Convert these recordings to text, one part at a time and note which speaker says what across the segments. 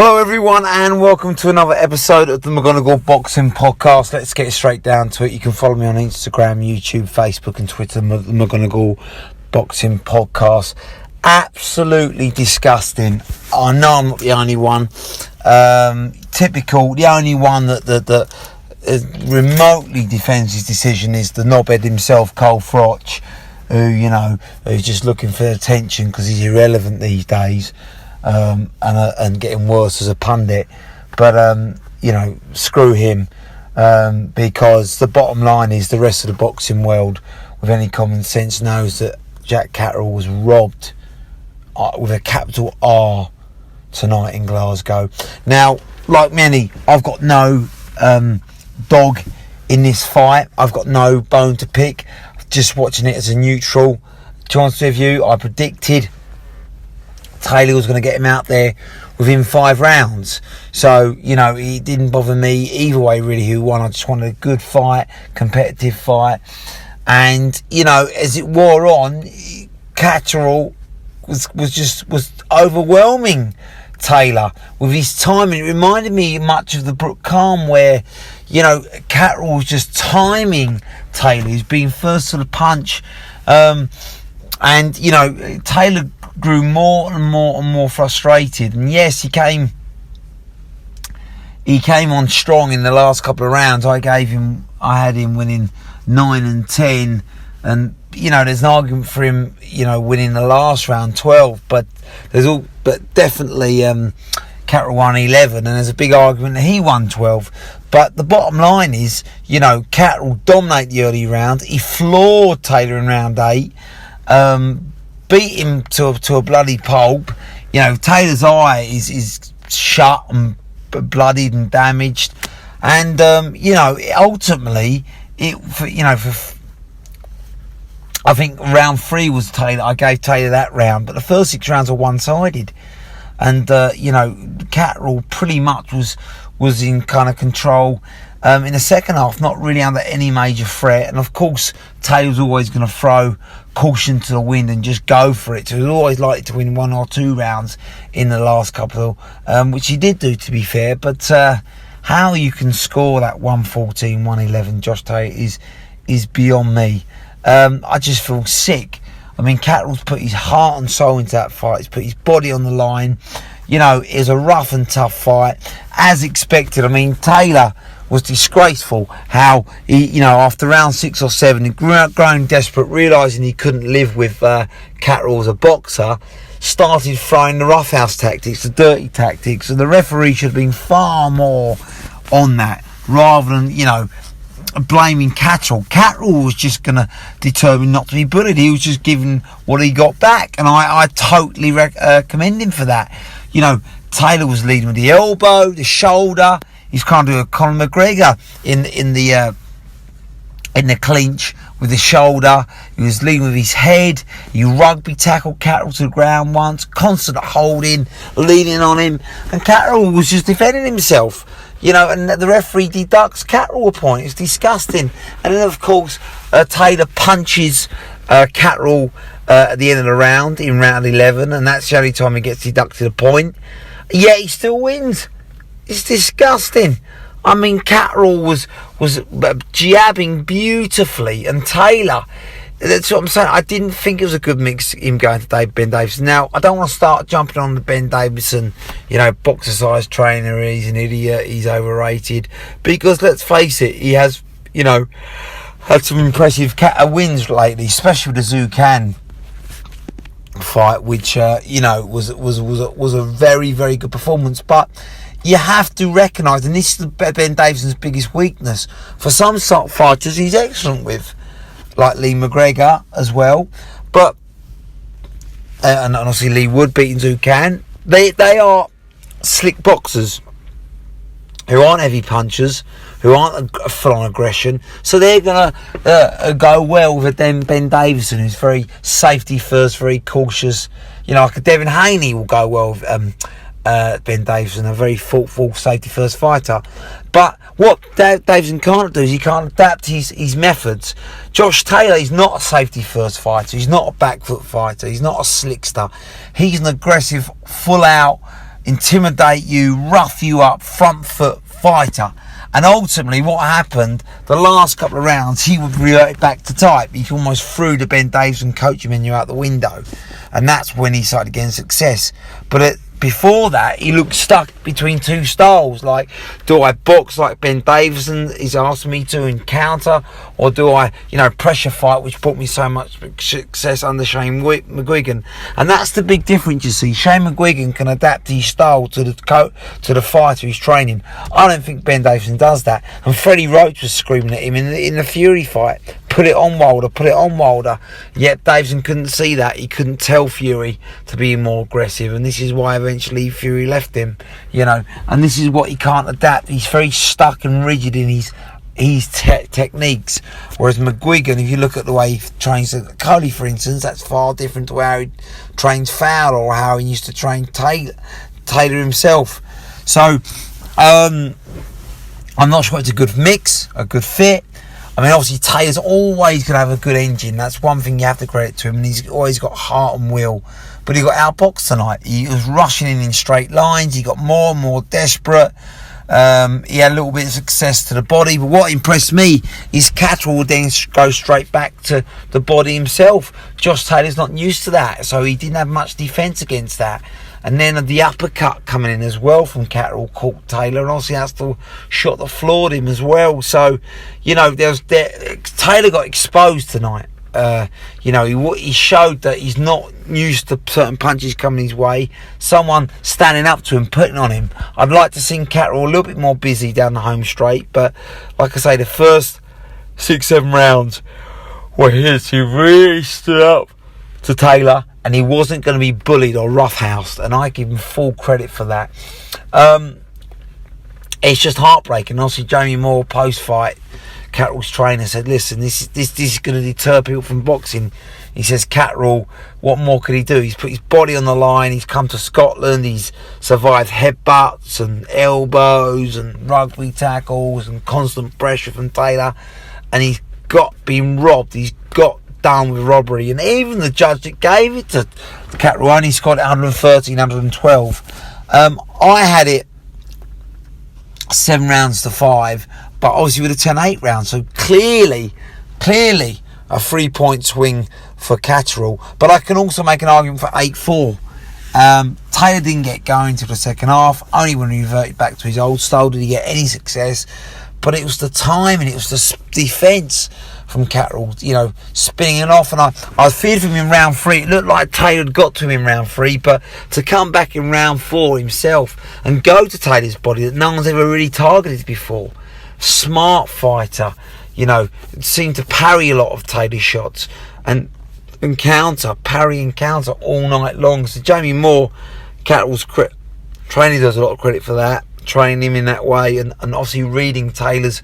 Speaker 1: Hello everyone and welcome to another episode of the McGonagall Boxing Podcast. Let's get straight down to it. You can follow me on Instagram, YouTube, Facebook and Twitter, the McGonagall Boxing Podcast. Absolutely disgusting. I know I'm not the only one. Typical, the only one that remotely defends his decision is the knobhead himself, Cole Froch, who's just looking for attention because he's irrelevant these days. And getting worse as a pundit, but screw him, because the bottom line is the rest of the boxing world with any common sense knows that Jack Catterall was robbed with a capital R tonight in Glasgow. Now, like many, I've got no dog in this fight. I've got no bone to pick. Just watching it as a neutral. To be honest with you, I predicted Taylor was going to get him out there within 5 rounds. So, it didn't bother me either way, really, who won. I just wanted a good fight, competitive fight. And, as it wore on, Catterall was overwhelming Taylor with his timing. It reminded me much of the Brook Calm where, Catterall was just timing Taylor. He's being first to the punch. And Taylor grew more and more frustrated, and yes, he came on strong in the last couple of rounds. I had him winning 9 and 10, and there's an argument for him winning the last round 12, but definitely Catterall won 11, and there's a big argument that he won 12. But the bottom line is, Catterall dominated the early round. He floored Taylor in round 8. Beat him to a bloody pulp. Taylor's eye is shut and bloodied and damaged, and ultimately I think round 3 was Taylor. I gave Taylor that round, but the first 6 rounds were one-sided, and Catterall pretty much was in kind of control. In the second half, not really under any major threat, and of course Taylor's always going to throw caution to the wind and just go for it. So he was always likely to win 1 or 2 rounds in the last couple, which he did do, to be fair. But how you can score that 114, 111, Josh Taylor, is beyond me. I just feel sick. I mean, Catterall's put his heart and soul into that fight. He's put his body on the line. It was a rough and tough fight, as expected. I mean, Taylor was disgraceful how he, after round 6 or 7, he growing desperate, realising he couldn't live with Catterall as a boxer, started throwing the roughhouse tactics, the dirty tactics, and the referee should have been far more on that, rather than, blaming Catterall. Catterall was just going to determine not to be bullied. He was just giving what he got back, and I totally commend him for that. Taylor was leading with the elbow, the shoulder. He's kind of a Conor McGregor in the clinch with the shoulder. He was leading with his head. He rugby tackled Catterall to the ground once, constant holding, leaning on him, and Catterall was just defending himself. And the referee deducts Catterall a point. It's disgusting. And then, of course, Taylor punches Catterall at the end of the round, in round 11, and that's the only time he gets deducted a point. Yet he still wins. It's disgusting. I mean, Catterall was jabbing beautifully, and Taylor, that's what I'm saying. I didn't think it was a good mix, him going to Ben Davison. Now, I don't want to start jumping on the Ben Davison, boxer-size trainer. He's an idiot. He's overrated. Because let's face it, he has, had some impressive wins lately, especially with the Zucan fight, which was a very, very good performance. But you have to recognise, and this is Ben Davison's biggest weakness, for some sort of fighters he's excellent with, like Lee McGregor as well, but and obviously Lee Wood beating Zucan. They are slick boxers who aren't heavy punchers, who aren't full on aggression, so they're gonna go well with Ben Davison, who's very safety first, very cautious. Like a Devin Haney will go well with Ben Davison, a very thoughtful, safety first fighter. But what Davison can't do is he can't adapt his methods. Josh Taylor is not a safety first fighter. He's not a back foot fighter. He's not a slickster. He's an aggressive, full out, intimidate you, rough you up, front foot fighter. And ultimately what happened, the last couple of rounds, he would revert back to type. He almost threw the Ben Davison coaching menu out the window. And that's when he started getting success. But before that, he looked stuck between two styles. Like, do I box like Ben Davison is asking me to encounter, or do I, pressure fight, which brought me so much success under Shane McGuigan? And that's the big difference, you see. Shane McGuigan can adapt his style to the fighter he's training. I don't think Ben Davison does that. And Freddie Roach was screaming at him in the Fury fight. Put it on Wilder. Yet Davison couldn't see that. He couldn't tell Fury to be more aggressive, and this is why eventually Fury left him, and this is what he can't adapt. He's very stuck and rigid in his techniques, whereas McGuigan, if you look at the way he trains Coley, for instance, that's far different to how he trains Fowler or how he used to train Taylor himself. So I'm not sure it's a good mix, a good fit. I mean, obviously, Taylor's always going to have a good engine. That's one thing you have to credit to him. And he's always got heart and will. But he got outboxed tonight. He was rushing in straight lines. He got more and more desperate. He had a little bit of success to the body. But what impressed me is Catterall would then go straight back to the body himself. Josh Taylor's not used to that. So he didn't have much defence against that. And then the uppercut coming in as well from Catterall caught Taylor, and obviously that's the shot that floored him as well. So, Taylor got exposed tonight. He showed that he's not used to certain punches coming his way. Someone standing up to him, putting on him. I'd like to see Catterall a little bit more busy down the home straight, but like I say, the first 6-7 rounds were his. He really stood up to Taylor, and he wasn't going to be bullied or roughhoused, and I give him full credit for that. It's just heartbreaking. Obviously, Jamie Moore post-fight, Catterall's trainer, said, "Listen, this is going to deter people from boxing." He says, "Catterall, what more could he do? He's put his body on the line. He's come to Scotland. He's survived headbutts and elbows and rugby tackles and constant pressure from Taylor, and he's got been robbed. He's got done with robbery." And even the judge that gave it to Catterall only scored 113, 112. I had it 7 rounds to 5, but obviously with a 10-8 round. So clearly a 3-point swing for Catterall. But I can also make an argument for 8-4. Taylor didn't get going till the second half. Only when he reverted back to his old style did he get any success. But it was the timing, it was the defence from Catterall, spinning it off. And I feared for him in round 3. It looked like Taylor had got to him in round 3, but to come back in round 4 himself and go to Taylor's body that no one's ever really targeted before. Smart fighter, seemed to parry a lot of Taylor's shots and parry and counter all night long. So Jamie Moore, Catterall's training, does a lot of credit for that. Training him in that way, and obviously reading Taylor's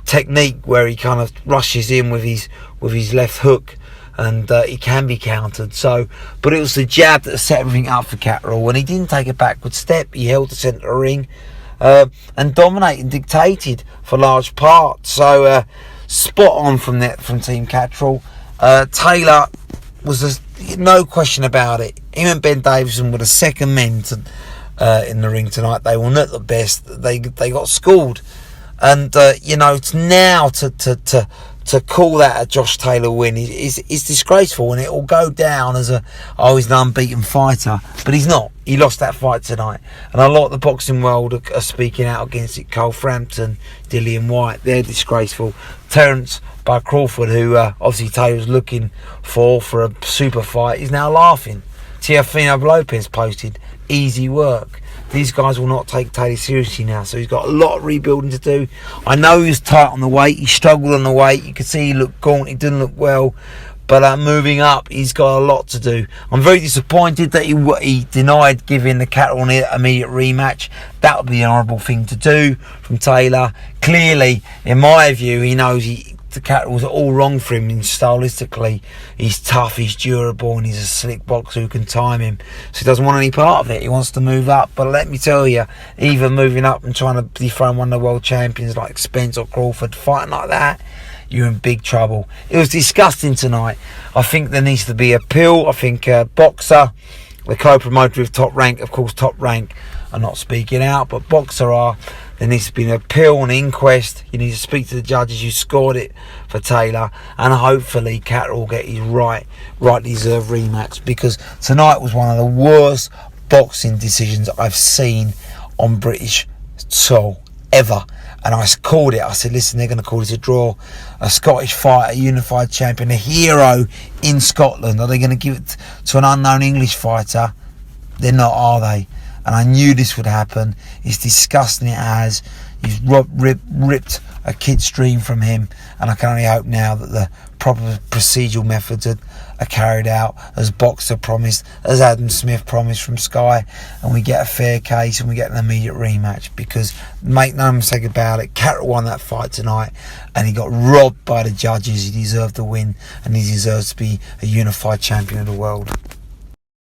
Speaker 1: technique where he kind of rushes in with his left hook, and he can be countered. So, but it was the jab that set everything up for Catterall, and he didn't take a backward step. He held the centre of the ring and dominated and dictated for large parts. So spot on from Team Catterall. Taylor was no question about it. Him and Ben Davison were the second men to in the ring tonight. They were not the best. They got schooled, and it's now to call that a Josh Taylor win is disgraceful, and it will go down as he's an unbeaten fighter, but he's not. He lost that fight tonight, and a lot of the boxing world are speaking out against it. Cole Frampton, Dillian White, they're disgraceful. Terence Bud Crawford, who obviously Taylor's looking for a super fight, is now laughing. Teofimo Lopez posted, "Easy work." These guys will not take Taylor seriously now, so he's got a lot of rebuilding to do. I know he was tight on the weight, he struggled on the weight, you could see he looked gaunt, he didn't look well, but moving up, he's got a lot to do. I'm very disappointed that he denied giving the Catterall an immediate rematch. That would be an honourable thing to do from Taylor. Clearly, in my view, he knows the Catterall's all wrong for him stylistically. He's tough, he's durable, and he's a slick boxer who can time him. So he doesn't want any part of it. He wants to move up. But let me tell you, even moving up and trying to dethrone one of the world champions like Spence or Crawford, fighting like that, you're in big trouble. It was disgusting tonight. I think there needs to be a pill. I think Boxer, the co-promoter with Top Rank, of course, Top Rank are not speaking out, but Boxer are. There needs to be an appeal, an inquest. You need to speak to the judges who scored it for Taylor, and hopefully Catterall will get his rightly deserved rematch, because tonight was one of the worst boxing decisions I've seen on British soil ever. And I called it. I said, listen, they're going to call this a draw. A Scottish fighter, a unified champion, a hero in Scotland. Are they going to give it to an unknown English fighter? They're not, are they? And I knew this would happen. It's disgusting, it has. He's ripped a kid's dream from him, and I can only hope now that the proper procedural methods are carried out as Boxer promised, as Adam Smith promised from Sky, and we get a fair case and we get an immediate rematch, because make no mistake about it, Catterall won that fight tonight and he got robbed by the judges. He deserved to win, and he deserves to be a unified champion of the world.